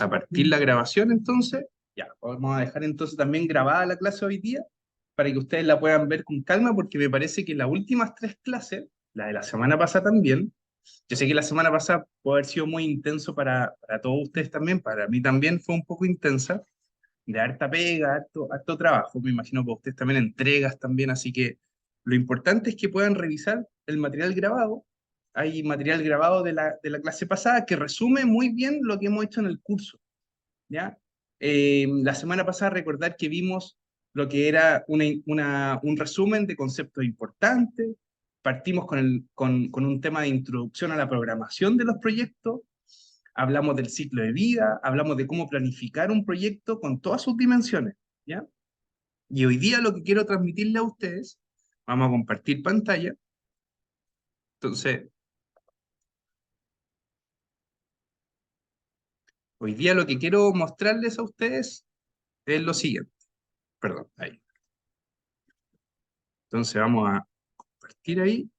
a partir la grabación entonces. Ya, vamos a dejar entonces también grabada la clase hoy día para que ustedes la puedan ver con calma porque me parece que las últimas tres clases, la de la semana pasada también, yo sé que la semana pasada puede haber sido muy intenso para todos ustedes también, para mí también fue un poco intensa, de harta pega, harto trabajo, me imagino que ustedes también entregas también, así que lo importante es que puedan revisar el material grabado. Hay material grabado de la clase pasada que resume muy bien lo que hemos hecho en el curso, ¿ya? La semana pasada recordar que vimos lo que era un resumen de conceptos importantes, partimos con un tema de introducción a la programación de los proyectos, hablamos del ciclo de vida, hablamos de cómo planificar un proyecto con todas sus dimensiones, ¿ya? Y hoy día lo que quiero transmitirle a ustedes, vamos a compartir pantalla, entonces, hoy día lo que quiero mostrarles a ustedes es lo siguiente, perdón, ahí. Entonces vamos a compartir ahí.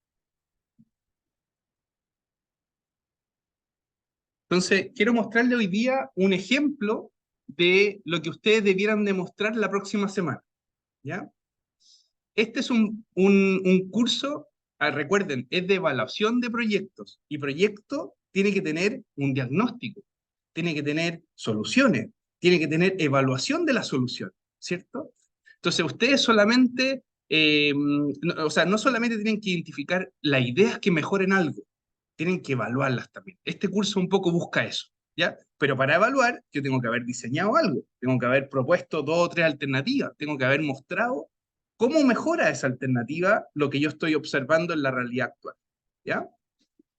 Entonces, quiero mostrarle hoy día un ejemplo de lo que ustedes debieran demostrar la próxima semana, ¿ya? Este es un curso, recuerden, es de evaluación de proyectos y proyecto tiene que tener un diagnóstico, tiene que tener soluciones, tiene que tener evaluación de la solución, ¿cierto? Entonces ustedes solamente, o sea, no solamente tienen que identificar las ideas que mejoren algo, tienen que evaluarlas también. Este curso un poco busca eso, ¿ya? Pero para evaluar, yo tengo que haber diseñado algo, tengo que haber propuesto dos o tres alternativas, tengo que haber mostrado cómo mejora esa alternativa lo que yo estoy observando en la realidad actual, ¿ya?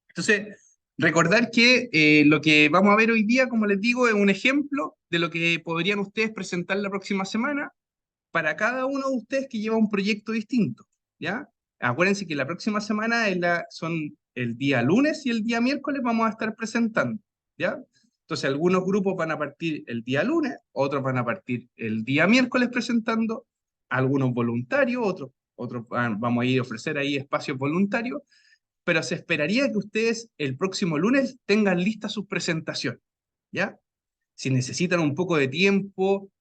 Entonces, recordar que lo que vamos a ver hoy día, como les digo, es un ejemplo de lo que podrían ustedes presentar la próxima semana para cada uno de ustedes que lleva un proyecto distinto, ¿ya? Acuérdense que la próxima semana son el día lunes y el día miércoles vamos a estar presentando, ¿ya? Entonces, algunos grupos van a partir el día lunes, otros van a partir el día miércoles presentando, algunos voluntarios, vamos a ir a ofrecer ahí espacios voluntarios, pero se esperaría que ustedes el próximo lunes tengan listas sus presentaciones, ¿ya? Si necesitan un poco de tiempo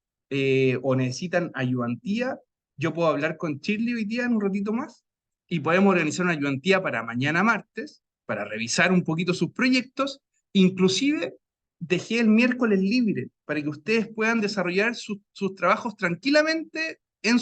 o necesitan ayudantía, yo puedo hablar con Shirley hoy día en un ratito más y podemos organizar una ayudantía para mañana martes, para revisar un poquito sus proyectos. Inclusive dejé el miércoles libre para que ustedes puedan desarrollar sus trabajos tranquilamente en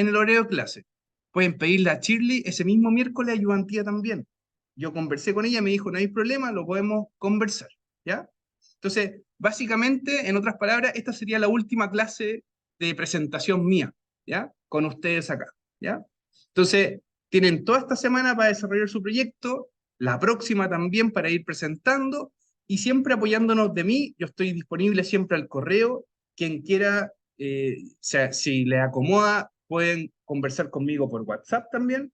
el horario de clase. Pueden pedirle a Shirley ese mismo miércoles ayudantía también. Yo conversé con ella, me dijo, no hay problema, lo podemos conversar, ¿ya? Entonces, básicamente, en otras palabras, esta sería la última clase de presentación mía, ¿ya? Con ustedes acá, ¿ya? Entonces, tienen toda esta semana para desarrollar su proyecto, la próxima también para ir presentando y siempre apoyándonos de mí. Yo estoy disponible siempre al correo. Quien quiera, si le acomoda, pueden conversar conmigo por WhatsApp también.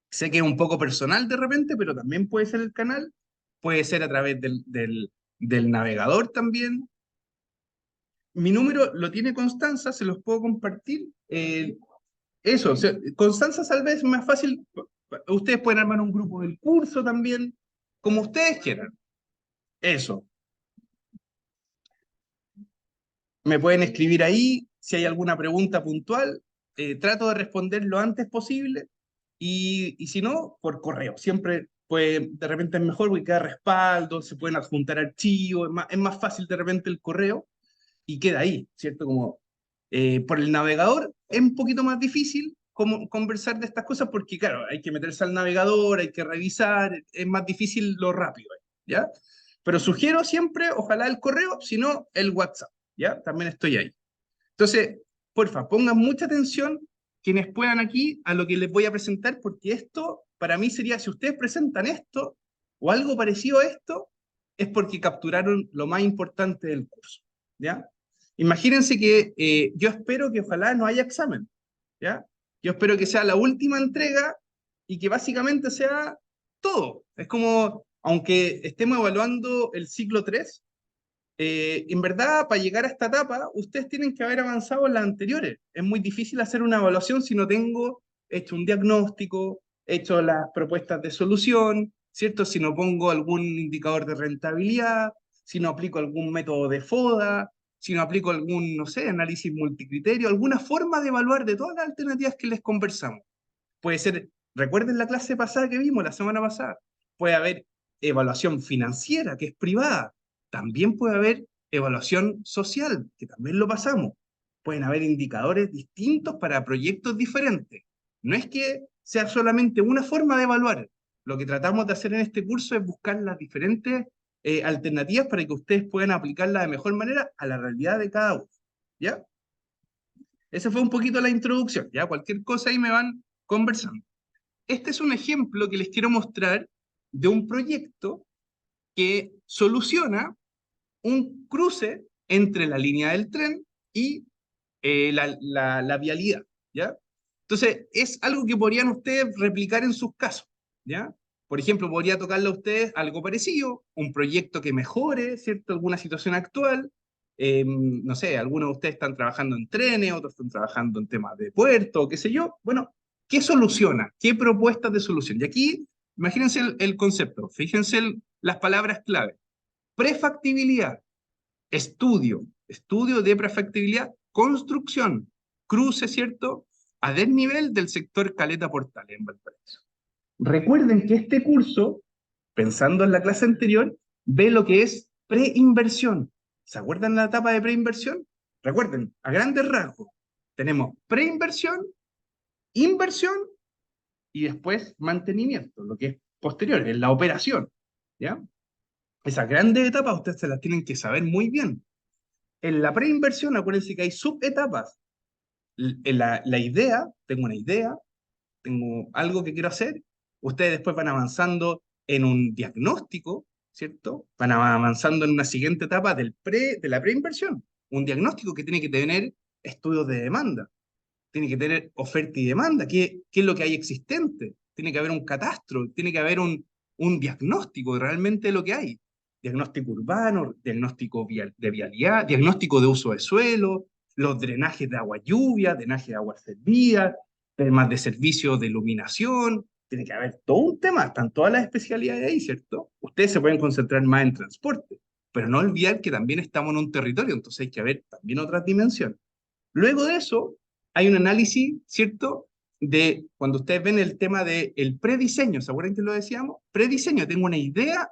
Sé que es un poco personal de repente, pero también puede ser el canal, puede ser a través del navegador también. Mi número lo tiene Constanza, se los puedo compartir. Eso, o sea, Constanza tal vez es más fácil. Ustedes pueden armar un grupo del curso también, como ustedes quieran. Eso. Me pueden escribir ahí si hay alguna pregunta puntual. Trato de responder lo antes posible y si no, por correo. Siempre pues, de repente es mejor porque queda respaldo, se pueden adjuntar archivos, es más fácil de repente el correo y queda ahí, ¿cierto? Como por el navegador es un poquito más difícil como conversar de estas cosas porque, claro, hay que meterse al navegador, hay que revisar, es más difícil lo rápido, ¿ya? Pero sugiero siempre, ojalá el correo, si no, el WhatsApp, ¿ya? También estoy ahí. Entonces, porfa, pongan mucha atención quienes puedan aquí a lo que les voy a presentar, porque esto, para mí sería, si ustedes presentan esto o algo parecido a esto, es porque capturaron lo más importante del curso, ¿ya? Imagínense que yo espero que ojalá no haya examen, ¿ya? Yo espero que sea la última entrega y que básicamente sea todo. Es como, aunque estemos evaluando el ciclo 3 en verdad, para llegar a esta etapa, ustedes tienen que haber avanzado en las anteriores. Es muy difícil hacer una evaluación si no tengo hecho un diagnóstico, hecho las propuestas de solución, ¿cierto? Si no pongo algún indicador de rentabilidad, si no aplico algún método de FODA, si no aplico algún, no sé, análisis multicriterio, alguna forma de evaluar de todas las alternativas que les conversamos. Puede ser, recuerden la clase pasada que vimos, la semana pasada, puede haber evaluación financiera, que es privada, también puede haber evaluación social, que también lo pasamos. Pueden haber indicadores distintos para proyectos diferentes. No es que sea solamente una forma de evaluar. Lo que tratamos de hacer en este curso es buscar las diferentes alternativas para que ustedes puedan aplicarlas de mejor manera a la realidad de cada uno. ¿Ya? Esa fue un poquito la introducción. ¿Ya? Cualquier cosa ahí me van conversando. Este es un ejemplo que les quiero mostrar de un proyecto que soluciona un cruce entre la línea del tren y la vialidad, ¿ya? Entonces, es algo que podrían ustedes replicar en sus casos, ¿ya? Por ejemplo, podría tocarle a ustedes algo parecido, un proyecto que mejore, ¿cierto? Alguna situación actual. No sé, algunos de ustedes están trabajando en trenes, otros están trabajando en temas de puerto, qué sé yo. Bueno, ¿qué soluciona? ¿Qué propuestas de solución? Y aquí, imagínense el concepto, fíjense las palabras clave. Prefactibilidad, estudio de prefactibilidad, construcción, cruce, ¿cierto? A desnivel del sector Caleta Portal en Valparaíso. Recuerden que este curso, pensando en la clase anterior, ve lo que es preinversión. ¿Se acuerdan la etapa de preinversión? Recuerden, a grandes rasgos, tenemos preinversión, inversión y después mantenimiento, lo que es posterior, es la operación. ¿Ya? Esas grandes etapas ustedes se las tienen que saber muy bien. En la preinversión, acuérdense que hay subetapas. La idea, tengo una idea, tengo algo que quiero hacer, ustedes después van avanzando en un diagnóstico, ¿cierto? Van avanzando en una siguiente etapa de la preinversión. Un diagnóstico que tiene que tener estudios de demanda, tiene que tener oferta y demanda, qué es lo que hay existente, tiene que haber un catastro, tiene que haber un diagnóstico de realmente lo que hay. Diagnóstico urbano, diagnóstico de vialidad, diagnóstico de uso de suelo, los drenajes de agua lluvia, drenaje de agua servida, temas de servicio de iluminación, tiene que haber todo un tema, están todas las especialidades ahí, ¿cierto? Ustedes se pueden concentrar más en transporte, pero no olvidar que también estamos en un territorio, entonces hay que ver también otras dimensiones. Luego de eso, hay un análisis, ¿cierto? De cuando ustedes ven el tema del prediseño, ¿se acuerdan que lo decíamos? Prediseño, tengo una idea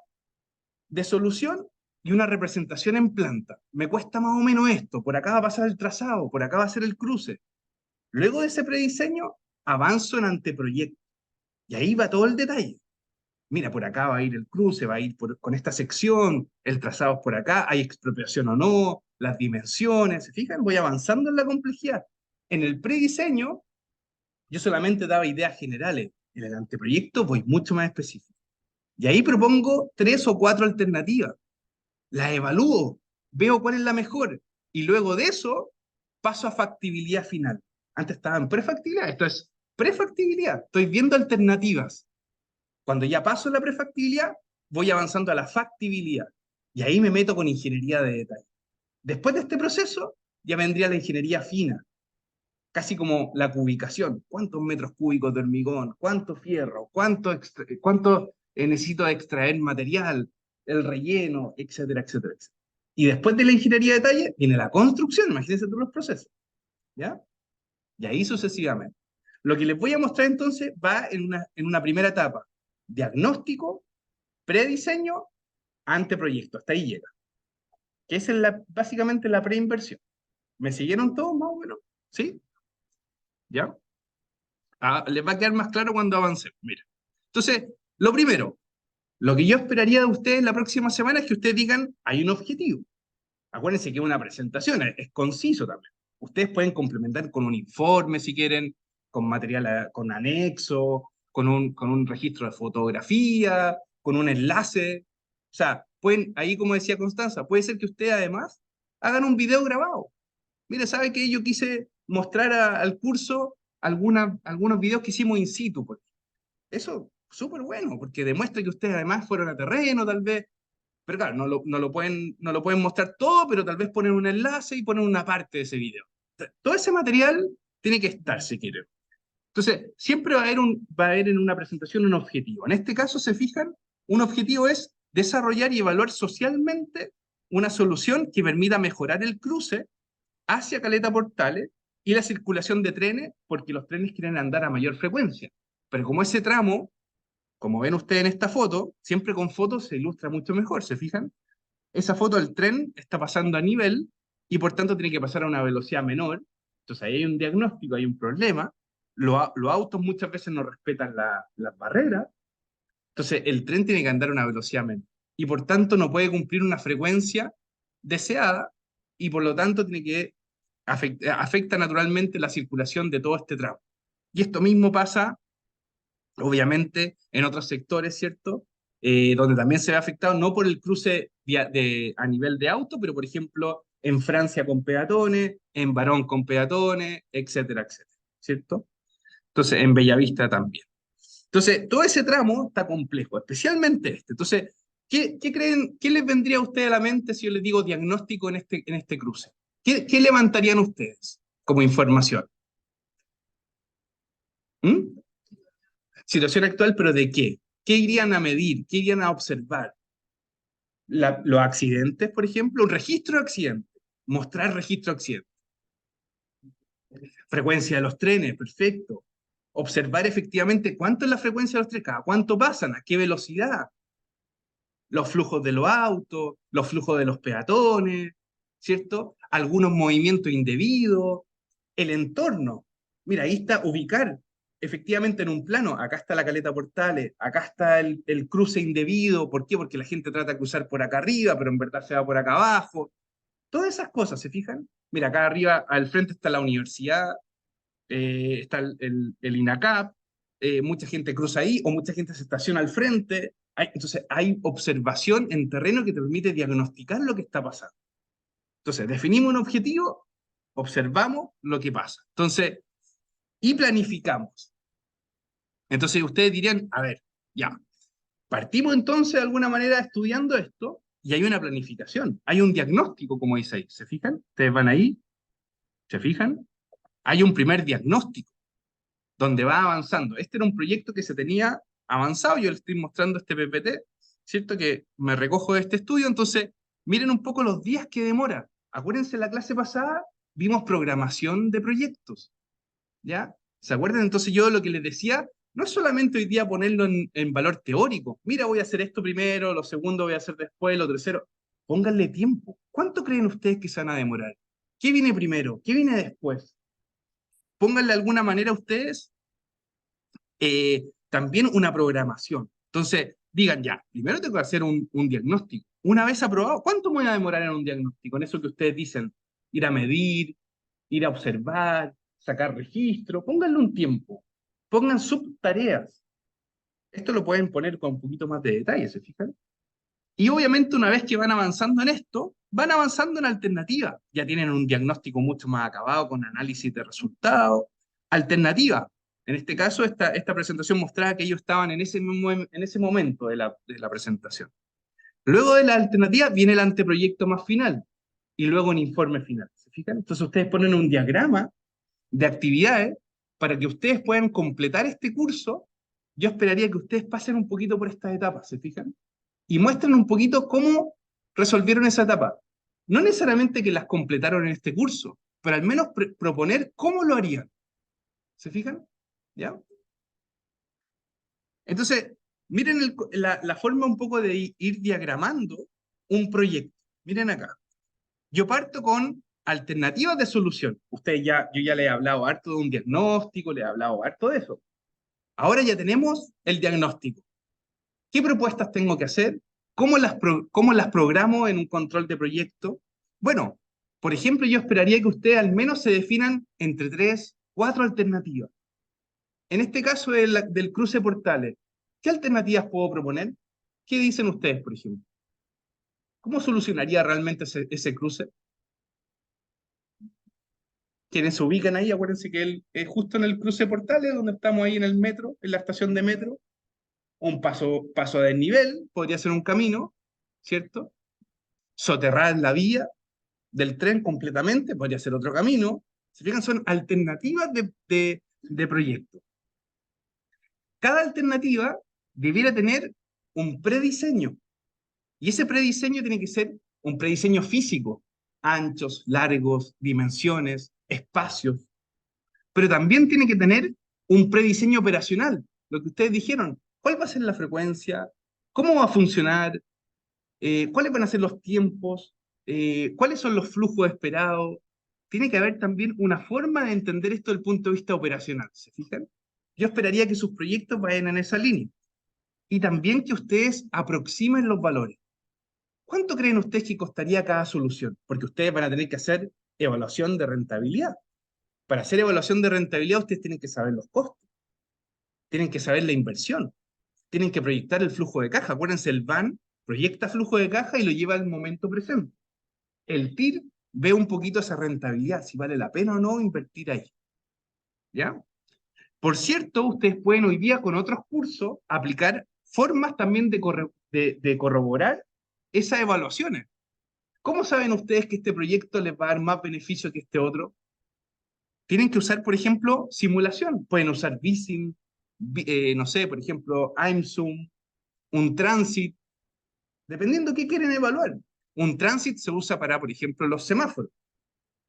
de solución y una representación en planta. Me cuesta más o menos esto, por acá va a pasar el trazado, por acá va a ser el cruce. Luego de ese prediseño, avanzo en anteproyecto. Y ahí va todo el detalle. Mira, por acá va a ir el cruce, va a ir con esta sección, el trazado es por acá, hay expropiación o no, las dimensiones, ¿se fijan? Voy avanzando en la complejidad. En el prediseño, yo solamente daba ideas generales. En el anteproyecto voy mucho más específico. Y ahí propongo 3 o 4 alternativas. Las evalúo, veo cuál es la mejor. Y luego de eso, paso a factibilidad final. Antes estaba en prefactibilidad, esto es prefactibilidad. Estoy viendo alternativas. Cuando ya paso la prefactibilidad, voy avanzando a la factibilidad. Y ahí me meto con ingeniería de detalle. Después de este proceso, ya vendría la ingeniería fina, casi como la cubicación. ¿Cuántos metros cúbicos de hormigón? ¿Cuánto fierro? ¿Cuánto necesito extraer material? El relleno, etcétera, etcétera, etcétera. Y después de la ingeniería de detalle, viene la construcción. Imagínense todos los procesos. ¿Ya? Y ahí sucesivamente. Lo que les voy a mostrar entonces va en una primera etapa. Diagnóstico, prediseño, anteproyecto. Hasta ahí llega. Que esa es básicamente la preinversión. ¿Me siguieron todos más o menos? ¿Sí? ¿Ya? Les va a quedar más claro cuando avancemos. Mira. Entonces, lo primero, lo que yo esperaría de ustedes la próxima semana es que ustedes digan, hay un objetivo. Acuérdense que es una presentación, es conciso también. Ustedes pueden complementar con un informe si quieren, con material, con anexo, con un registro de fotografía, con un enlace. O sea, pueden, ahí como decía Constanza, puede ser que ustedes además hagan un video grabado. Mire, ¿sabe que yo quise mostrar al curso algunos videos que hicimos in situ? Eso, súper bueno, porque demuestra que ustedes además fueron a terreno, tal vez. Pero claro, no lo pueden mostrar todo, pero tal vez ponen un enlace y ponen una parte de ese video. Todo ese material tiene que estar, si quieren. Entonces, siempre va a haber en una presentación un objetivo. En este caso, se fijan, un objetivo es desarrollar y evaluar socialmente una solución que permita mejorar el cruce hacia Caleta Portales y la circulación de trenes, porque los trenes quieren andar a mayor frecuencia. Pero como ese tramo, como ven ustedes en esta foto, siempre con fotos se ilustra mucho mejor, ¿se fijan? Esa foto del tren está pasando a nivel y por tanto tiene que pasar a una velocidad menor. Entonces ahí hay un diagnóstico, hay un problema. Los autos muchas veces no respetan las barreras. Entonces el tren tiene que andar a una velocidad menor. Y por tanto no puede cumplir una frecuencia deseada y por lo tanto tiene que afecta naturalmente la circulación de todo este tramo. Y esto mismo pasa obviamente en otros sectores, ¿cierto? Donde también se ve afectado, no por el cruce a nivel de auto, pero por ejemplo en Francia con peatones, en Barón con peatones, etcétera, etcétera, ¿cierto? Entonces en Bellavista también. Entonces, todo ese tramo está complejo, especialmente este. Entonces, ¿qué creen, qué les vendría a ustedes a la mente si yo les digo diagnóstico en este cruce? ¿Qué levantarían ustedes como información? ¿Mm? Situación actual, pero ¿de qué? ¿Qué irían a medir? ¿Qué irían a observar? Los accidentes, por ejemplo, un registro de accidentes, mostrar registro de accidentes. Frecuencia de los trenes, perfecto. Observar efectivamente cuánto es la frecuencia de los trenes, cada cuánto pasan, a qué velocidad, los flujos de los autos, los flujos de los peatones, ¿cierto? Algunos movimientos indebidos, el entorno. Mira, ahí está ubicar efectivamente en un plano, acá está la caleta Portales, acá está el cruce indebido, ¿por qué? Porque la gente trata de cruzar por acá arriba, pero en verdad se va por acá abajo. Todas esas cosas, ¿se fijan? Mira, acá arriba, al frente está la universidad, está el INACAP, mucha gente cruza ahí o mucha gente se estaciona al frente. Entonces hay observación en terreno que te permite diagnosticar lo que está pasando. Entonces definimos un objetivo, observamos lo que pasa. Entonces, y planificamos. Entonces ustedes dirían, a ver, ya, partimos entonces de alguna manera estudiando esto y hay una planificación, hay un diagnóstico, como dice ahí. ¿Se fijan? Ustedes van ahí, ¿se fijan? Hay un primer diagnóstico donde va avanzando. Este era un proyecto que se tenía avanzado, yo les estoy mostrando este PPT, ¿cierto? Que me recojo de este estudio, entonces miren un poco los días que demora. Acuérdense, en la clase pasada vimos programación de proyectos, ¿ya? ¿Se acuerdan? Entonces yo lo que les decía, no es solamente hoy día ponerlo en valor teórico, mira, voy a hacer esto primero, lo segundo voy a hacer después, lo tercero, pónganle tiempo. ¿Cuánto creen ustedes que se van a demorar? ¿Qué viene primero? ¿Qué viene después? Pónganle de alguna manera ustedes también una programación. Entonces, digan ya, primero tengo que hacer un diagnóstico. Una vez aprobado, ¿cuánto me voy a demorar en un diagnóstico? En eso que ustedes dicen, ir a medir, ir a observar, sacar registro, pónganle un tiempo, pongan subtareas. Esto lo pueden poner con un poquito más de detalle, ¿se fijan? Y obviamente una vez que van avanzando en esto, van avanzando en alternativas. Ya tienen un diagnóstico mucho más acabado con análisis de resultados. Alternativa. En este caso, esta presentación mostraba que ellos estaban en ese momento de la presentación. Luego de la alternativa viene el anteproyecto más final y luego un informe final. ¿Se fijan? Entonces ustedes ponen un diagrama de actividades para que ustedes puedan completar este curso. Yo esperaría que ustedes pasen un poquito por estas etapas, ¿se fijan? Y muestren un poquito cómo resolvieron esa etapa. No necesariamente que las completaron en este curso, pero al menos proponer cómo lo harían. ¿Se fijan? ¿Ya? Entonces, miren la forma un poco de ir diagramando un proyecto. Miren acá. Yo parto con alternativas de solución. Yo ya les he hablado harto de un diagnóstico, les he hablado harto de eso. Ahora ya tenemos el diagnóstico. ¿Qué propuestas tengo que hacer? ¿Cómo las programo en un control de proyecto? Bueno, por ejemplo, yo esperaría que ustedes al menos se definan entre 3, 4 alternativas. En este caso del cruce portales, ¿qué alternativas puedo proponer? ¿Qué dicen ustedes, por ejemplo? ¿Cómo solucionaría realmente ese cruce? Quienes se ubican ahí, acuérdense que él es justo en el cruce portales, donde estamos ahí en el metro, en la estación de metro. Un paso a desnivel, podría ser un camino, ¿cierto? Soterrar la vía del tren completamente, podría ser otro camino. Se fijan, son alternativas de proyecto. Cada alternativa debiera tener un prediseño. Y ese prediseño tiene que ser un prediseño físico, anchos, largos, dimensiones, espacios, pero también tiene que tener un prediseño operacional, lo que ustedes dijeron, ¿cuál va a ser la frecuencia? ¿Cómo va a funcionar? ¿Cuáles van a ser los tiempos? ¿Cuáles son los flujos esperados? Tiene que haber también una forma de entender esto desde el punto de vista operacional, ¿se fijan? Yo esperaría que sus proyectos vayan en esa línea. Y también que ustedes aproximen los valores. ¿Cuánto creen ustedes que costaría cada solución? Porque ustedes van a tener que hacer evaluación de rentabilidad. Para hacer evaluación de rentabilidad, ustedes tienen que saber los costos, tienen que saber la inversión, tienen que proyectar el flujo de caja. Acuérdense, el BAN proyecta flujo de caja y lo lleva al momento presente. El TIR ve un poquito esa rentabilidad, si vale la pena o no invertir ahí. ¿Ya? Por cierto, ustedes pueden hoy día con otros cursos aplicar formas también de corroborar esas evaluaciones. ¿Cómo saben ustedes que este proyecto les va a dar más beneficio que este otro? Tienen que usar, por ejemplo, simulación. Pueden usar Vissim, no sé, por ejemplo, AIMSUM, un Transit, dependiendo qué quieren evaluar. Un Transit se usa para, por ejemplo, los semáforos,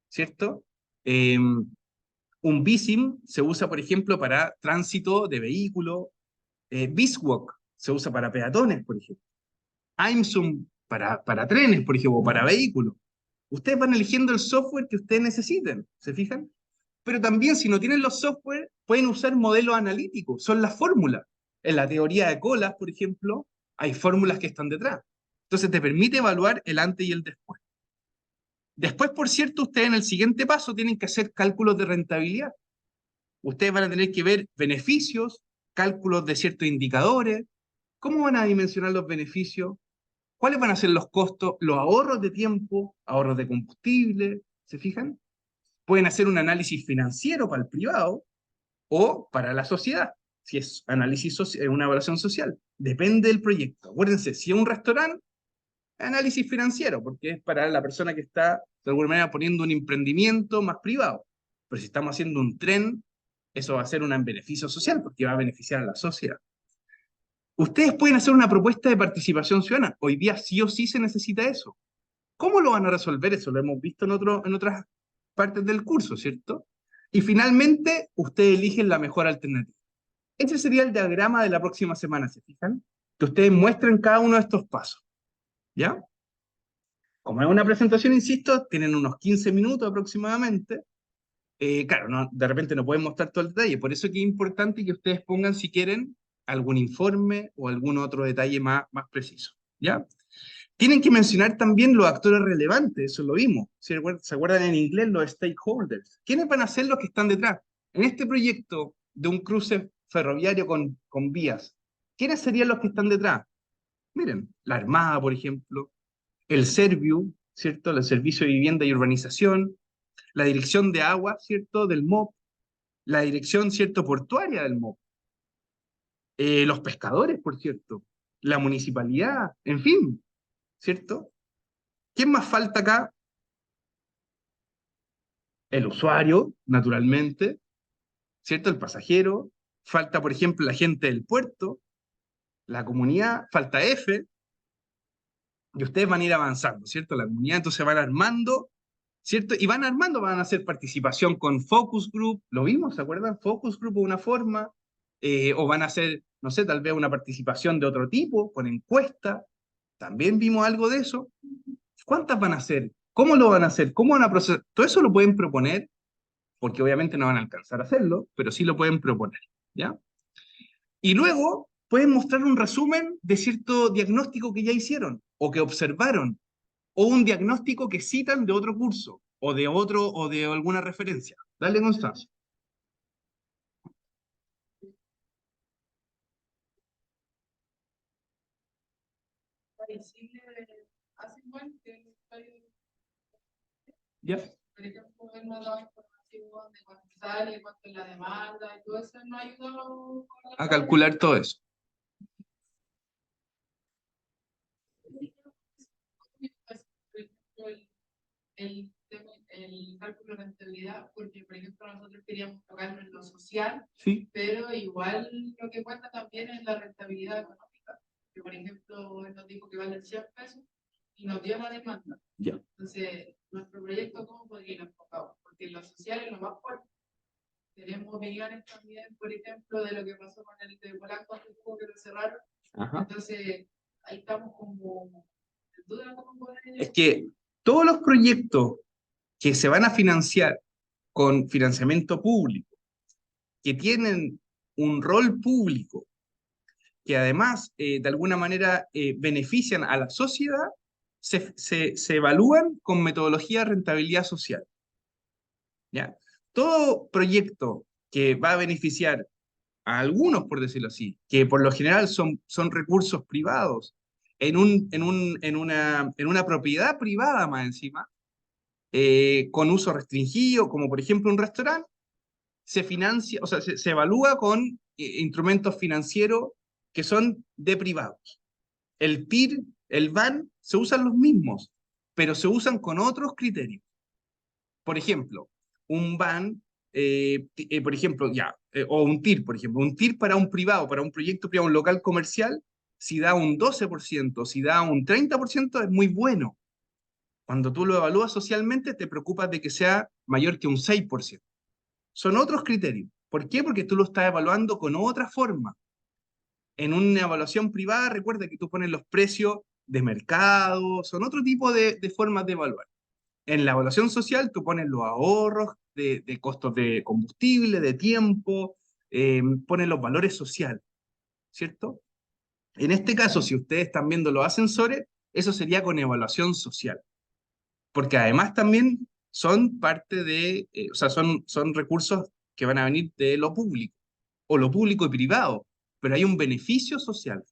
¿cierto? Un Vissim se usa, por ejemplo, para tránsito de vehículos. Biswalk se usa para peatones, por ejemplo. AIMSUM para trenes, por ejemplo, o para vehículos. Ustedes van eligiendo el software que ustedes necesiten, ¿se fijan? Pero también si no tienen los software, pueden usar modelos analíticos, son las fórmulas. En la teoría de colas, por ejemplo, hay fórmulas que están detrás. Entonces te permite evaluar el antes y el después. Después, por cierto, ustedes en el siguiente paso tienen que hacer cálculos de rentabilidad. Ustedes van a tener que ver beneficios, cálculos de ciertos indicadores, cómo van a dimensionar los beneficios, cuáles van a ser los costos, los ahorros de tiempo, ahorros de combustible, ¿se fijan? Pueden hacer un análisis financiero para el privado o para la sociedad, si es una evaluación social. Depende del proyecto. Acuérdense, si es un restaurante, análisis financiero, porque es para la persona que está, de alguna manera, poniendo un emprendimiento más privado. Pero si estamos haciendo un tren, eso va a ser un beneficio social, porque va a beneficiar a la sociedad. Ustedes pueden hacer una propuesta de participación ciudadana. Hoy día sí o sí se necesita eso. ¿Cómo lo van a resolver eso? Lo hemos visto en otras partes del curso, ¿cierto? Y finalmente, ustedes eligen la mejor alternativa. Ese sería el diagrama de la próxima semana, ¿se fijan? Que ustedes muestren cada uno de estos pasos, ¿ya? Como es una presentación, insisto, tienen unos 15 minutos aproximadamente. Claro, de repente no pueden mostrar todo el detalle, por eso es que es importante que ustedes pongan, si quieren, algún informe o algún otro detalle más preciso, ¿ya? Tienen que mencionar también los actores relevantes, eso lo vimos. ¿Se acuerdan en inglés los stakeholders? ¿Quiénes van a ser los que están detrás? En este proyecto de un cruce ferroviario con vías, ¿quiénes serían los que están detrás? Miren, la Armada, por ejemplo, el Serviu, ¿cierto? El Servicio de Vivienda y Urbanización, la Dirección de Agua, ¿cierto? Del MOP, la Dirección, ¿cierto? Portuaria del MOP, los pescadores, por cierto, la municipalidad, en fin, ¿cierto? ¿Quién más falta acá? El usuario, naturalmente, ¿cierto? El pasajero. Falta, por ejemplo, la gente del puerto, la comunidad, falta F, y ustedes van a ir avanzando, ¿cierto? La comunidad entonces van armando, ¿cierto? Y van armando, van a hacer participación con focus group, lo vimos, ¿se acuerdan? Focus group de una forma, o van a hacer, no sé, tal vez una participación de otro tipo, con encuesta, también vimos algo de eso. ¿Cuántas van a hacer? ¿Cómo lo van a hacer? ¿Cómo van a procesar? Todo eso lo pueden proponer, porque obviamente no van a alcanzar a hacerlo, pero sí lo pueden proponer, ¿ya? Y luego pueden mostrar un resumen de cierto diagnóstico que ya hicieron, o que observaron, o un diagnóstico que citan de otro curso, o de alguna referencia. Dale, Constanza. Hace igual que ¿Ya? por ejemplo, él nos daba información de cuánto sale, cuánto es la demanda, y todo eso nos ayudó con A la calcular todo eso. por ejemplo, el cálculo de rentabilidad, porque por ejemplo nosotros queríamos tocarlo en lo social, Sí. pero igual lo que cuenta también es la rentabilidad económica, que por ejemplo él nos dijo que vale 100 pesos, y nos dio la demanda. Ya. Entonces, nuestro proyecto, ¿cómo podría ir enfocado? Porque en lo social es lo más fuerte. Tenemos opiniones también, por ejemplo, de lo que pasó con el de Polanco, que lo cerraron. Ajá. Entonces, ahí estamos como en duda cómo poder... Es que todos los proyectos que se van a financiar con financiamiento público, que tienen un rol público, que además de alguna manera benefician a la sociedad, se evalúan con metodología de rentabilidad social. ¿Ya? Todo proyecto que va a beneficiar a algunos, por decirlo así, que por lo general son recursos privados, en una propiedad privada más encima, con uso restringido, como por ejemplo un restaurante, se financia, o sea, se evalúa con instrumentos financieros que son de privados. El TIR, el BAN, se usan los mismos, pero se usan con otros criterios. Por ejemplo, un BAN, por ejemplo, o un TIR, por ejemplo, un TIR para un privado, para un proyecto privado, un local comercial, si da un 12%, si da un 30%, es muy bueno. Cuando tú lo evalúas socialmente, te preocupas de que sea mayor que un 6%. Son otros criterios. ¿Por qué? Porque tú lo estás evaluando con otra forma. En una evaluación privada, recuerda que tú pones los precios de mercado, son otro tipo de formas de evaluar. En la evaluación social, tú pones los ahorros de costos de combustible, de tiempo, pones los valores sociales, ¿cierto? En este caso, si ustedes están viendo los ascensores, eso sería con evaluación social, porque además también son parte o sea, son recursos que van a venir de lo público, o lo público y privado, pero hay un beneficio social,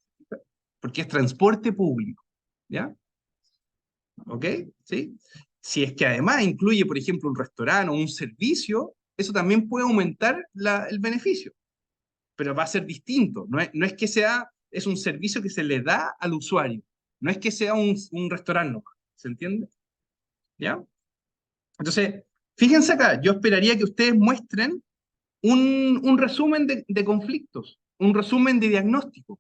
porque es transporte público, ¿ya? ¿Ok? ¿Sí? Si es que además incluye, por ejemplo, un restaurante o un servicio, eso también puede aumentar el beneficio, pero va a ser distinto. No es que sea, es un servicio que se le da al usuario, no es que sea un restaurante nomás, ¿se entiende? ¿Ya? Entonces, fíjense acá, yo esperaría que ustedes muestren un resumen de conflictos, un resumen de diagnóstico,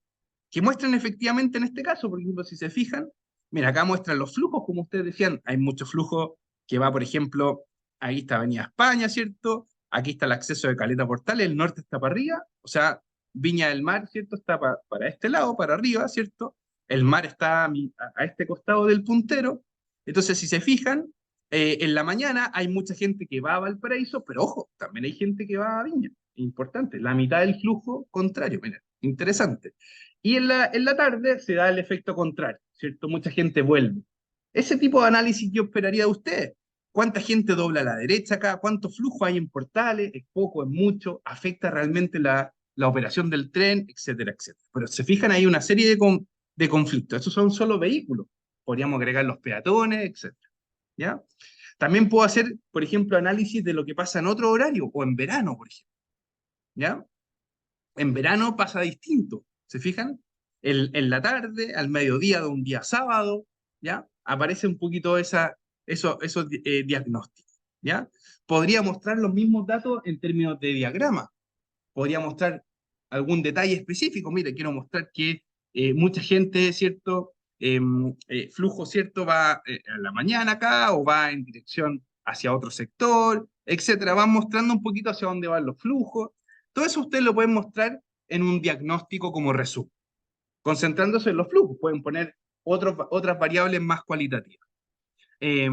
que muestren efectivamente en este caso, por ejemplo, si se fijan, mira, acá muestran los flujos, como ustedes decían, hay mucho flujo que va, por ejemplo, ahí está Avenida España, ¿cierto? Aquí está el acceso de Caleta Portales, el norte está para arriba, o sea, Viña del Mar, ¿cierto? Está para este lado, para arriba, ¿cierto? El mar está a este costado del puntero. Entonces, si se fijan, en la mañana hay mucha gente que va a Valparaíso, pero ojo, también hay gente que va a Viña. Importante, la mitad del flujo contrario, mira, interesante. Y en la tarde se da el efecto contrario, ¿cierto? Mucha gente vuelve. Ese tipo de análisis yo esperaría de ustedes. ¿Cuánta gente dobla a la derecha acá? ¿Cuánto flujo hay en Portales? ¿Es poco? ¿Es mucho? ¿Afecta realmente la operación del tren? Etcétera, etcétera. Pero se fijan ahí una serie de conflictos. Esos son solo vehículos. Podríamos agregar los peatones, etcétera. ¿Ya? También puedo hacer, por ejemplo, análisis de lo que pasa en otro horario o en verano, por ejemplo. ¿Ya? En verano pasa distinto, ¿se fijan? En la tarde, al mediodía de un día sábado, ¿ya? Aparece un poquito esos diagnósticos, ¿ya? Podría mostrar los mismos datos en términos de diagrama. Podría mostrar algún detalle específico. Mire, quiero mostrar que mucha gente, ¿cierto? Flujo, ¿cierto? Va a la mañana acá o va en dirección hacia otro sector, etcétera. Van mostrando un poquito hacia dónde van los flujos. Todo eso ustedes lo pueden mostrar en un diagnóstico como resumen. Concentrándose en los flujos, pueden poner otras variables más cualitativas. Eh,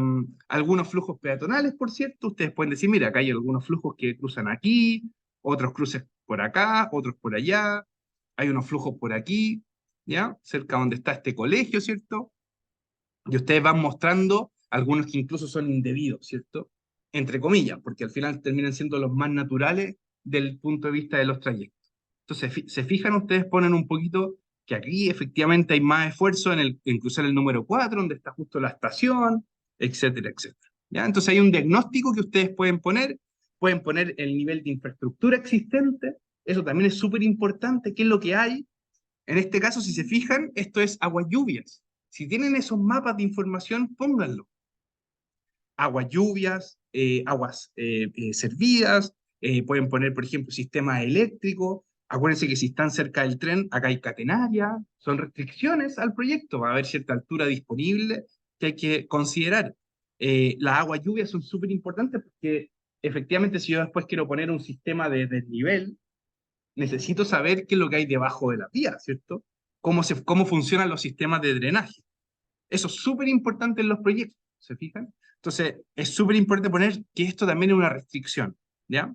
Algunos flujos peatonales, por cierto, ustedes pueden decir, mira, acá hay algunos flujos que cruzan aquí, otros cruces por acá, otros por allá, hay unos flujos por aquí, ¿ya? Cerca donde está este colegio, ¿cierto? Y ustedes van mostrando algunos que incluso son indebidos, ¿cierto? Entre comillas, porque al final terminan siendo los más naturales del punto de vista de los trayectos. Entonces, se fijan, ustedes ponen un poquito que aquí efectivamente hay más esfuerzo en cruzar el número 4, donde está justo la estación, etcétera, etcétera. ¿Ya? Entonces hay un diagnóstico que ustedes pueden poner el nivel de infraestructura existente, eso también es súper importante, qué es lo que hay. En este caso, si se fijan, esto es aguas lluvias. Si tienen esos mapas de información, pónganlo. Aguas lluvias, aguas servidas, pueden poner, por ejemplo, sistemas eléctricos. Acuérdense que si están cerca del tren, acá hay catenaria, son restricciones al proyecto, va a haber cierta altura disponible que hay que considerar. Las aguas lluvias son súper importantes porque efectivamente si yo después quiero poner un sistema de desnivel, necesito saber qué es lo que hay debajo de la vía, ¿cierto? Cómo funcionan los sistemas de drenaje. Eso es súper importante en los proyectos, ¿se fijan? Entonces, es súper importante poner que esto también es una restricción, ¿ya?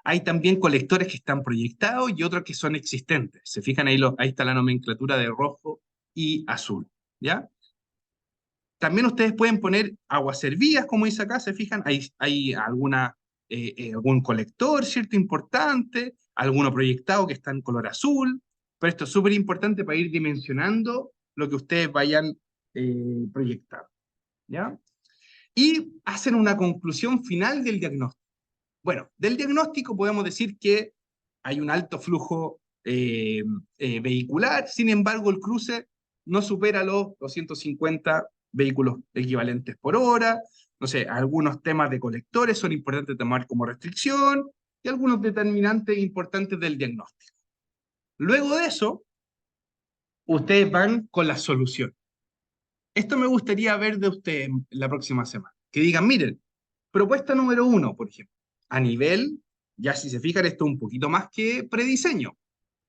Hay también colectores que están proyectados y otros que son existentes. ¿Se fijan? Ahí está la nomenclatura de rojo y azul, ¿ya? También ustedes pueden poner aguas servidas, como dice acá, ¿se fijan? Hay algún colector, ¿cierto? Importante, alguno proyectado que está en color azul, pero esto es súper importante para ir dimensionando lo que ustedes vayan proyectando, ¿ya? Y hacen una conclusión final del diagnóstico. Bueno, del diagnóstico podemos decir que hay un alto flujo vehicular, sin embargo el cruce no supera los 250 vehículos equivalentes por hora, no sé, algunos temas de colectores son importantes tomar como restricción y algunos determinantes importantes del diagnóstico. Luego de eso, ustedes van con la solución. Esto me gustaría ver de ustedes la próxima semana. Que digan, miren, propuesta número 1, por ejemplo, a nivel, ya si se fijan, esto es un poquito más que prediseño.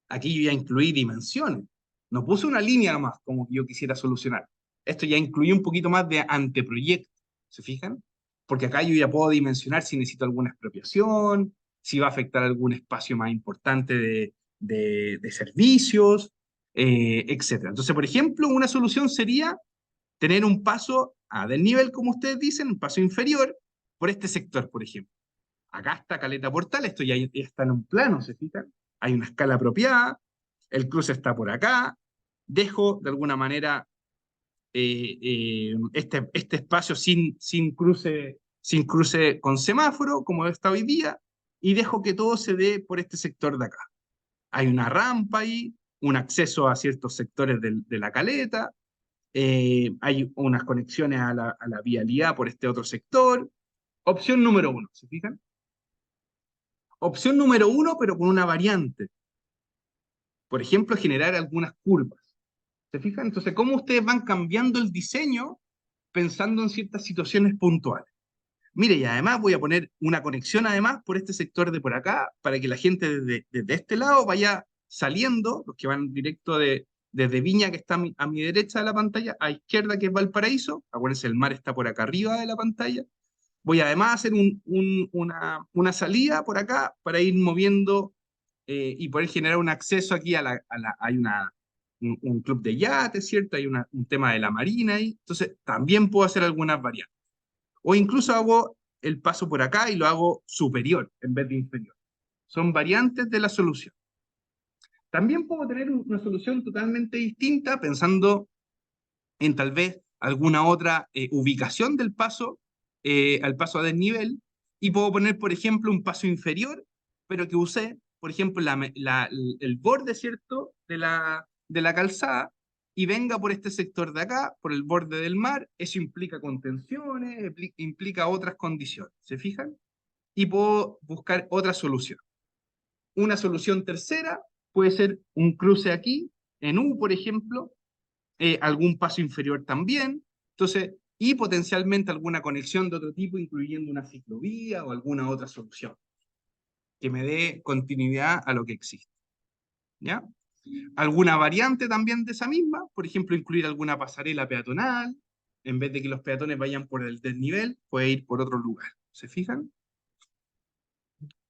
Aquí yo ya incluí dimensiones. No puse una línea nomás como que yo quisiera solucionar. Esto ya incluí un poquito más de anteproyecto. ¿Se fijan? Porque acá yo ya puedo dimensionar si necesito alguna expropiación, si va a afectar algún espacio más importante de servicios, etc. Entonces, por ejemplo, una solución sería tener un paso a desnivel, como ustedes dicen, un paso inferior por este sector, por ejemplo. Acá está Caleta Portal, esto ya está en un plano, ¿se fijan? Hay una escala apropiada, el cruce está por acá, dejo de alguna manera este espacio sin cruce con semáforo, como está hoy día, y dejo que todo se dé por este sector de acá. Hay una rampa ahí, un acceso a ciertos sectores de la caleta, hay unas conexiones a la vialidad por este otro sector. Opción número 1, ¿se fijan? Opción número 1, pero con una variante. Por ejemplo, generar algunas curvas. ¿Se fijan? Entonces, ¿cómo ustedes van cambiando el diseño pensando en ciertas situaciones puntuales? Mire, y además voy a poner una conexión además por este sector de por acá, para que la gente desde este lado vaya saliendo, los que van directo desde Viña, que está a mi derecha de la pantalla, a izquierda, que es Valparaíso. Acuérdense, el mar está por acá arriba de la pantalla. Voy además a hacer una salida por acá para ir moviendo y poder generar un acceso aquí hay un club de yates, ¿cierto? Hay un tema de la marina ahí. Entonces, también puedo hacer algunas variantes. O incluso hago el paso por acá y lo hago superior en vez de inferior. Son variantes de la solución. También puedo tener una solución totalmente distinta pensando en tal vez alguna otra ubicación del paso, al paso a desnivel, y puedo poner, por ejemplo, un paso inferior, pero que use, por ejemplo, el borde, ¿cierto?, de la calzada, y venga por este sector de acá, por el borde del mar. Eso implica contenciones, implica otras condiciones, ¿se fijan? Y puedo buscar otra solución. Una solución tercera puede ser un cruce aquí, en U, por ejemplo, algún paso inferior también, entonces, y potencialmente alguna conexión de otro tipo, incluyendo una ciclovía o alguna otra solución que me dé continuidad a lo que existe, ¿ya? Alguna variante también de esa misma, por ejemplo, incluir alguna pasarela peatonal, en vez de que los peatones vayan por el desnivel, puede ir por otro lugar, ¿se fijan?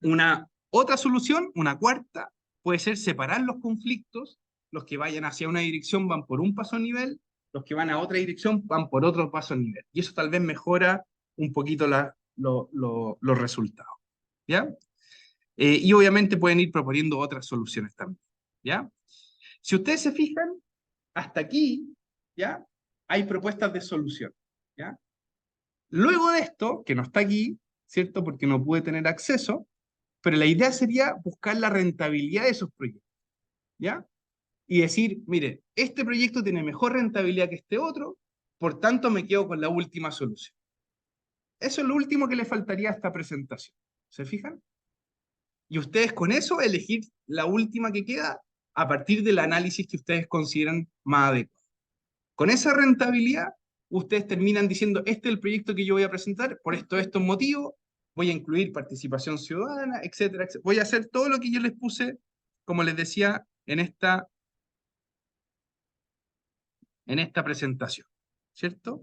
Una otra solución, una cuarta, puede ser separar los conflictos. Los que vayan hacia una dirección van por un paso a nivel, los que van a otra dirección van por otro paso a nivel. Y eso tal vez mejora un poquito los resultados, ¿ya? Y obviamente pueden ir proponiendo otras soluciones también, ¿ya? Si ustedes se fijan, hasta aquí, ¿ya? Hay propuestas de solución, ¿ya? Luego de esto, que no está aquí, ¿cierto? Porque no pude tener acceso, pero la idea sería buscar la rentabilidad de esos proyectos, ¿ya? Y decir, mire, este proyecto tiene mejor rentabilidad que este otro, por tanto me quedo con la última solución. Eso es lo último que le faltaría a esta presentación. ¿Se fijan? Y ustedes con eso elegir la última que queda a partir del análisis que ustedes consideran más adecuado. Con esa rentabilidad, ustedes terminan diciendo, este es el proyecto que yo voy a presentar, por estos motivos, voy a incluir participación ciudadana, etcétera, etcétera. Voy a hacer todo lo que yo les puse, como les decía, en esta presentación, ¿cierto?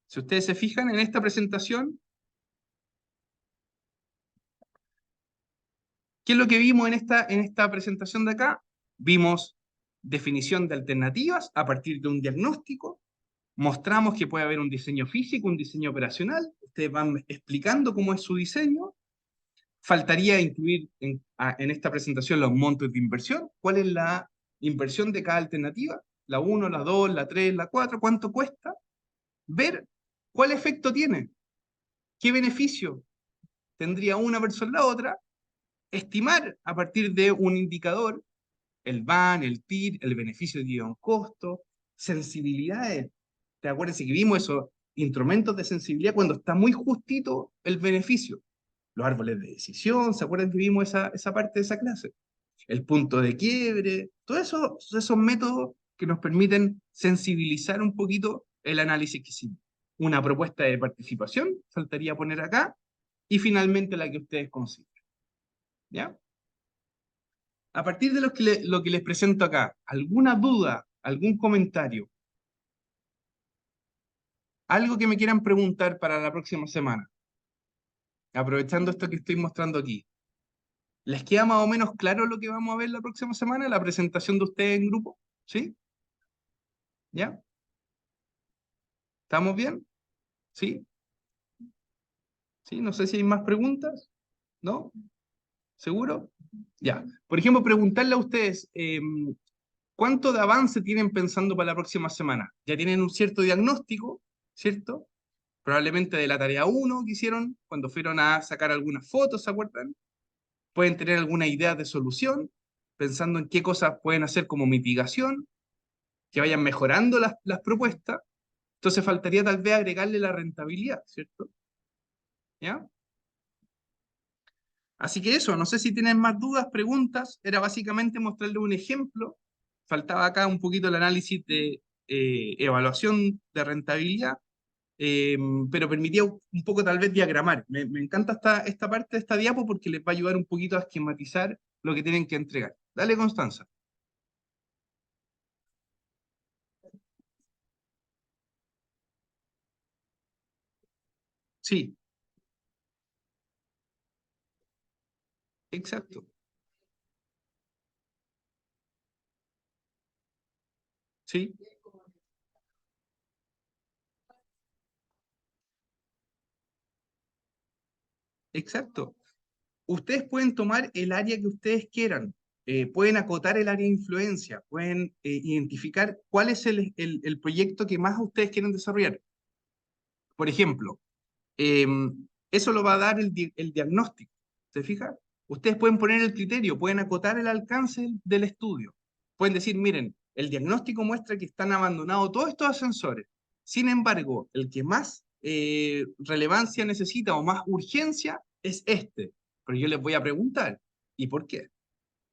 Si ustedes se fijan en esta presentación, ¿qué es lo que vimos en esta presentación de acá? Vimos definición de alternativas a partir de un diagnóstico, mostramos que puede haber un diseño físico, un diseño operacional, ustedes van explicando cómo es su diseño, faltaría incluir en esta presentación los montos de inversión, cuál es la inversión de cada alternativa, la 1, la 2, la 3, la 4, cuánto cuesta, ver cuál efecto tiene, qué beneficio tendría una versus la otra, estimar a partir de un indicador, el BAN, el TIR, el beneficio de guión costo, sensibilidades. ¿Te acuerdas que vimos esos instrumentos de sensibilidad cuando está muy justito el beneficio? Los árboles de decisión, ¿se acuerdan que vimos esa parte de esa clase? El punto de quiebre, todos esos métodos que nos permiten sensibilizar un poquito el análisis que hicimos. Una propuesta de participación, faltaría poner acá, y finalmente la que ustedes consideren. ¿Ya? A partir de lo que les presento acá, ¿alguna duda, algún comentario? ¿Algo que me quieran preguntar para la próxima semana? Aprovechando esto que estoy mostrando aquí. ¿Les queda más o menos claro lo que vamos a ver la próxima semana? La presentación de ustedes en grupo. ¿Sí? ¿Ya? ¿Estamos bien? ¿Sí? ¿Sí? No sé si hay más preguntas. ¿No? ¿Seguro? Ya. Por ejemplo, preguntarle a ustedes, ¿cuánto de avance tienen pensando para la próxima semana? Ya tienen un cierto diagnóstico, ¿cierto? Probablemente de la tarea uno que hicieron cuando fueron a sacar algunas fotos, ¿se acuerdan? Pueden tener alguna idea de solución, pensando en qué cosas pueden hacer como mitigación, que vayan mejorando las propuestas. Entonces faltaría tal vez agregarle la rentabilidad, ¿cierto? ¿Ya? Así que eso, no sé si tienen más dudas, preguntas, era básicamente mostrarles un ejemplo. Faltaba acá un poquito el análisis de evaluación de rentabilidad, eh, pero permitía un poco tal vez diagramar. Me encanta esta parte de esta diapo porque les va a ayudar un poquito a esquematizar lo que tienen que entregar. Dale, Constanza. Sí, exacto. Sí, exacto. Ustedes pueden tomar el área que ustedes quieran, pueden acotar el área de influencia, pueden identificar cuál es el proyecto que más ustedes quieren desarrollar. Por ejemplo, eh, eso lo va a dar el diagnóstico. ¿Se fija? Ustedes pueden poner el criterio, pueden acotar el alcance del estudio. Pueden decir, miren, el diagnóstico muestra que están abandonados todos estos ascensores. Sin embargo, el que más relevancia necesita o más urgencia es este. Pero yo les voy a preguntar, ¿y por qué?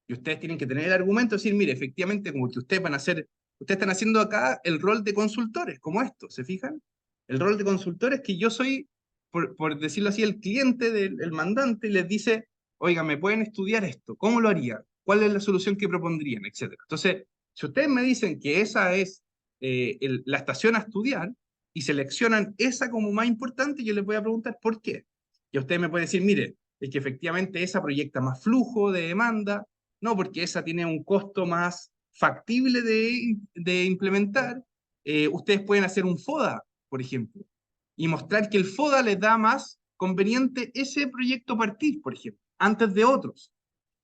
Y ustedes tienen que tener el argumento de decir, mire, efectivamente, como que ustedes van a hacer, ustedes están haciendo acá el rol de consultores, como esto, ¿se fijan? El rol de consultores que yo soy, por decirlo así, el cliente del el mandante, y les dice, oiga, ¿me pueden estudiar esto? ¿Cómo lo haría? ¿Cuál es la solución que propondrían? Etcétera. Entonces, si ustedes me dicen que esa es la estación a estudiar y seleccionan esa como más importante, yo les voy a preguntar por qué. Y ustedes me pueden decir, mire, es que efectivamente esa proyecta más flujo de demanda, no, porque esa tiene un costo más factible de implementar. Ustedes pueden hacer un FODA, por ejemplo, y mostrar que el FODA les da más conveniente ese proyecto partir, por ejemplo, antes de otros.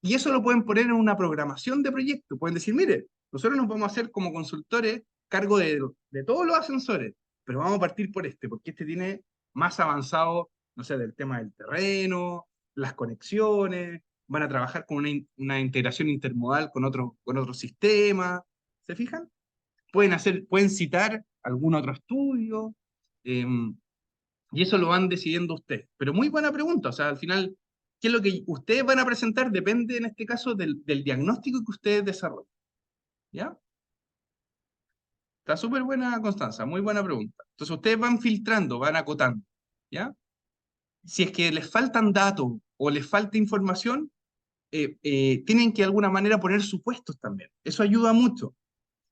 Y eso lo pueden poner en una programación de proyecto. Pueden decir, mire, nosotros nos vamos a hacer como consultores cargo de todos los ascensores, pero vamos a partir por este, porque este tiene más avanzado, no sé, del tema del terreno, las conexiones, van a trabajar con una integración intermodal con otros sistemas. ¿Se fijan? Pueden citar algún otro estudio, eh, y eso lo van decidiendo ustedes. Pero muy buena pregunta, o sea, al final, ¿qué es lo que ustedes van a presentar? Depende en este caso del diagnóstico que ustedes desarrollen. ¿Ya? Está súper buena, Constanza, muy buena pregunta. Entonces ustedes van filtrando, van acotando, ¿ya? Si es que les faltan datos o les falta información, tienen que de alguna manera poner supuestos también. Eso ayuda mucho.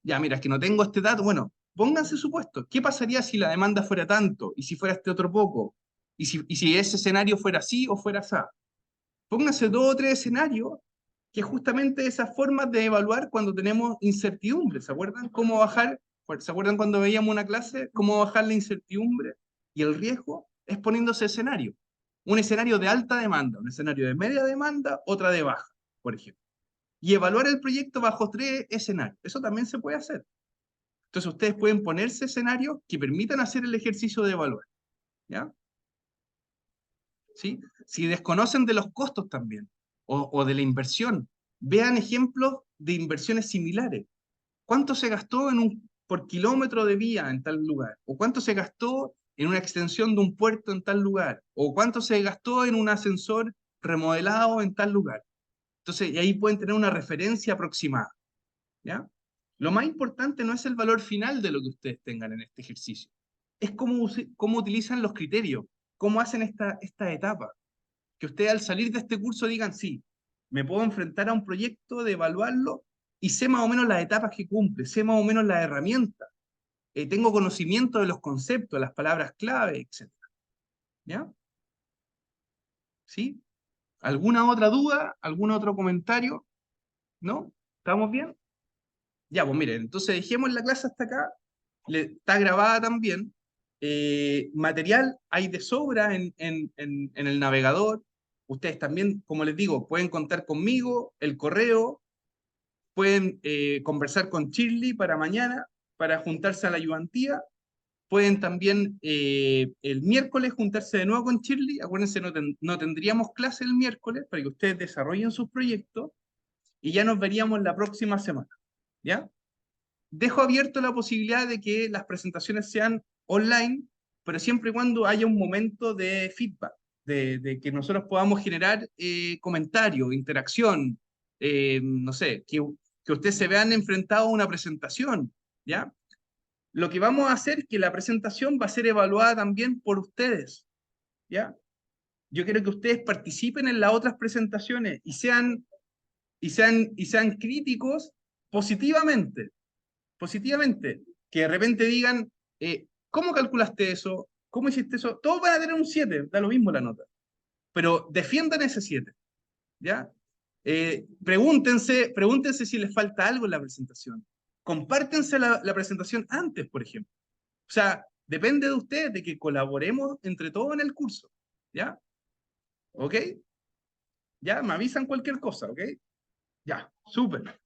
Ya, mira, es que no tengo este dato. Bueno, pónganse supuestos. ¿Qué pasaría si la demanda fuera tanto? ¿Y si fuera este otro poco? ¿Y si ese escenario fuera así o fuera así? Pónganse 2 o 3 escenarios, que justamente esas formas de evaluar cuando tenemos incertidumbre. ¿Se acuerdan cómo bajar? ¿Se acuerdan cuando veíamos una clase? ¿Cómo bajar la incertidumbre y el riesgo? Es poniéndose escenario. Un escenario de alta demanda, un escenario de media demanda, otra de baja, por ejemplo. Y evaluar el proyecto bajo 3 escenarios. Eso también se puede hacer. Entonces ustedes pueden ponerse escenarios que permitan hacer el ejercicio de evaluar. ¿Ya? ¿Sí? Si desconocen de los costos también o de la inversión, vean ejemplos de inversiones similares. ¿Cuánto se gastó por kilómetro de vía en tal lugar? ¿O cuánto se gastó en una extensión de un puerto en tal lugar? ¿O cuánto se gastó en un ascensor remodelado en tal lugar? Entonces, y ahí pueden tener una referencia aproximada. ¿Ya? Lo más importante no es el valor final de lo que ustedes tengan en este ejercicio, es cómo utilizan los criterios, cómo hacen esta etapa. Que ustedes al salir de este curso digan, sí, me puedo enfrentar a un proyecto de evaluarlo y sé más o menos las etapas que cumple, sé más o menos las herramientas, tengo conocimiento de los conceptos, las palabras clave, etc. ¿Ya? ¿Sí? ¿Alguna otra duda? ¿Algún otro comentario? ¿No? ¿Estamos bien? Ya, pues miren, entonces dejemos la clase hasta acá. Está grabada también. Material hay de sobra en el navegador. Ustedes también, como les digo, pueden contar conmigo, el correo, pueden conversar con Shirley para mañana, para juntarse a la ayudantía. Pueden también el miércoles juntarse de nuevo con Shirley. Acuérdense, no tendríamos clase el miércoles para que ustedes desarrollen sus proyectos y ya nos veríamos la próxima semana. ¿Ya? Dejo abierto la posibilidad de que las presentaciones sean online, pero siempre y cuando haya un momento de feedback, de que nosotros podamos generar comentarios, interacción, no sé, que ustedes se vean enfrentados a una presentación, ¿ya? Lo que vamos a hacer es que la presentación va a ser evaluada también por ustedes, ¿ya? Yo quiero que ustedes participen en las otras presentaciones y sean críticos positivamente, positivamente, que de repente digan, ¿cómo calculaste eso? ¿Cómo hiciste eso? Todos van a tener un 7, da lo mismo la nota, pero defiendan ese 7, ¿ya? Pregúntense si les falta algo en la presentación. Compártense la presentación antes, por ejemplo. O sea, depende de ustedes, de que colaboremos entre todos en el curso, ¿ya? ¿Ok? Ya, me avisan cualquier cosa, ¿ok? Ya, súper.